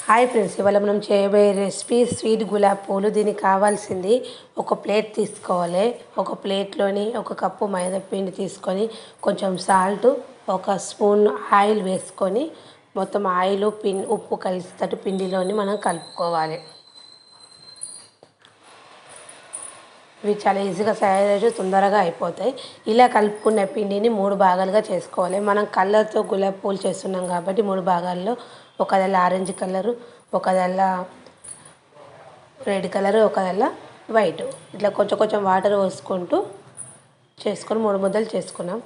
Hi friends, ఇవాళ మనం చేయబోయే రెసిపీ స్వీట్ గులాబ్ పూలు. దీనికి కావాల్సింది ఒక ప్లేట్ తీసుకోవాలి. ఒక ప్లేట్లోని ఒక కప్పు మైదా పిండి తీసుకొని కొంచెం సాల్ట్, ఒక స్పూన్ ఆయిల్ వేసుకొని మొత్తం ఆయిల్ ఉప్పు కలిసేటట్టు పిండిలోని మనం కలుపుకోవాలి. ఇవి చాలా ఈజీగా తయారు తొందరగా అయిపోతాయి. ఇలా కలుపుకున్న పిండిని 3 భాగాలుగా చేసుకోవాలి. మనం కలర్తో గులాబీ పూలు చేస్తున్నాం కాబట్టి 3 భాగాల్లో ఒకదల్లా ఆరెంజ్ కలరు, ఒకదల్లా రెడ్ కలరు, ఒకదల్లా వైట్, ఇట్లా కొంచెం కొంచెం వాటర్ పోసుకుంటూ చేసుకొని 3 ముద్దలు చేసుకున్నాం.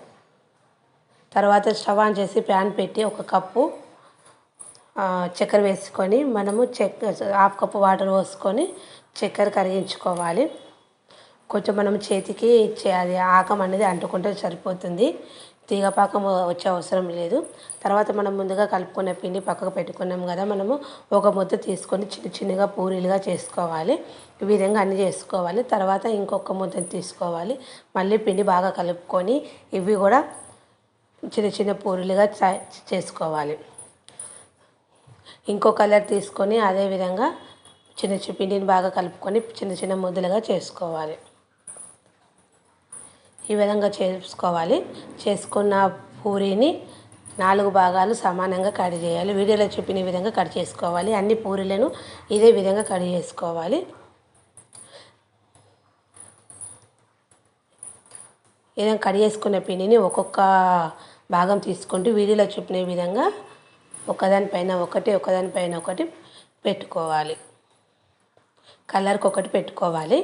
తర్వాత స్టవ్ ఆన్ చేసి ప్యాన్ పెట్టి ఒక కప్పు చక్కెర వేసుకొని మనము హాఫ్ కప్పు వాటర్ పోసుకొని చక్కెర కరిగించుకోవాలి. కొంచెం మనం చేతికి అది ఆకం అనేది అంటుకుంటే సరిపోతుంది. తీగపాకం వచ్చే అవసరం లేదు. తర్వాత మనం ముందుగా కలుపుకున్న పిండి పక్కకు పెట్టుకున్నాం కదా, మనము ఒక ముద్ద తీసుకొని చిన్న చిన్నగా పూరీలుగా చేసుకోవాలి. ఈ విధంగా అన్నీ చేసుకోవాలి. తర్వాత ఇంకొక ముద్దను తీసుకోవాలి. మళ్ళీ పిండి బాగా కలుపుకొని ఇవి కూడా చిన్న చిన్న పూరీలుగా చేసుకోవాలి. ఇంకో కలర్ తీసుకొని అదేవిధంగా చిన్న చిన్న పిండిని బాగా కలుపుకొని చిన్న చిన్న ముద్దలుగా చేసుకోవాలి. ఈ విధంగా చేసుకోవాలి. చేసుకున్న పూరీని 4 భాగాలు సమానంగా కట్ చేయాలి. వీడియోలో చెప్పిన విధంగా కట్ చేసుకోవాలి. అన్ని పూరీలను ఇదే విధంగా కట్ చేసుకోవాలి. ఈ విధంగా కట్ చేసుకున్న పిండిని ఒక్కొక్క భాగం తీసుకుంటూ వీడియోలో చెప్పిన విధంగా ఒకదానిపైన ఒకటి పెట్టుకోవాలి. కలర్కి ఒకటి పెట్టుకోవాలి.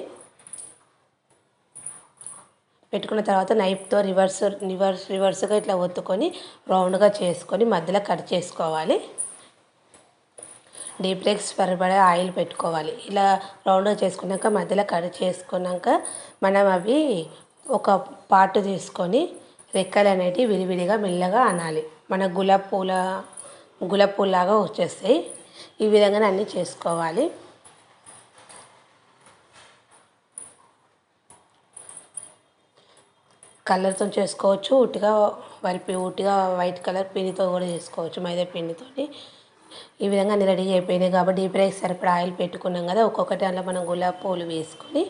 పెట్టుకున్న తర్వాత నైఫ్తో రివర్స్గా ఇట్లా ఒత్తుకొని రౌండ్గా చేసుకొని మధ్యలో కట్ చేసుకోవాలి. డీప్ ఫ్రైకి సరిపడా ఆయిల్ పెట్టుకోవాలి. ఇలా రౌండ్గా చేసుకున్నాక మధ్యలో కట్ చేసుకున్నాక మనం అవి ఒక పార్ట్ తీసుకొని రెక్కలు అనేటివి విడివిడిగా మెల్లగా అనాలి. మన గులాబీ పూలాగా వచ్చేస్తాయి. ఈ విధంగానే అన్నీ చేసుకోవాలి. కలర్తో చేసుకోవచ్చు, ఉట్టిగా వైట్ కలర్ పిండితో కూడా చేసుకోవచ్చు, మైదా పిండితో. ఈ విధంగా అన్ని రెడీ అయిపోయినాయి కాబట్టి డీప్ ఫ్రైకి సరిపడా ఆయిల్ పెట్టుకున్నాం కదా, ఒక్కొక్కటి అందులో మనం గులాబీ పూలు వేసుకొని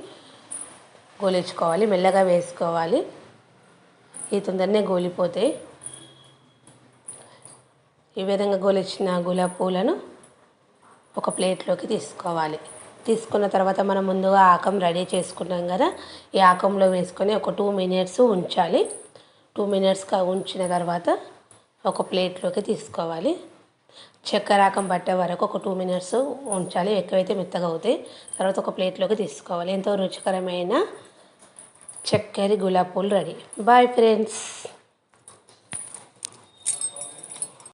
గోలించుకోవాలి. మెల్లగా వేసుకోవాలి. ఈ తొందరనే గోలిపోతాయి. ఈ విధంగా గోలించిన గులాబీ పూలను ఒక ప్లేట్లోకి తీసుకోవాలి. తీసుకున్న తర్వాత మనం ముందుగా ఆకం రెడీ చేసుకున్నాం కదా, ఈ ఆకంలో వేసుకొని ఒక 2 మినిట్స్ ఉంచాలి. 2 మినిట్స్గా ఉంచిన తర్వాత ఒక ప్లేట్లోకి తీసుకోవాలి. చక్కెర ఆకం పట్టే వరకు ఒక 2 మినిట్స్ ఉంచాలి. ఎక్కువైతే మెత్తగా అవుతాయి. తర్వాత ఒక ప్లేట్లోకి తీసుకోవాలి. ఎంతో రుచికరమైన చక్కెర గులాబీ పూలు రెడీ. Bye friends.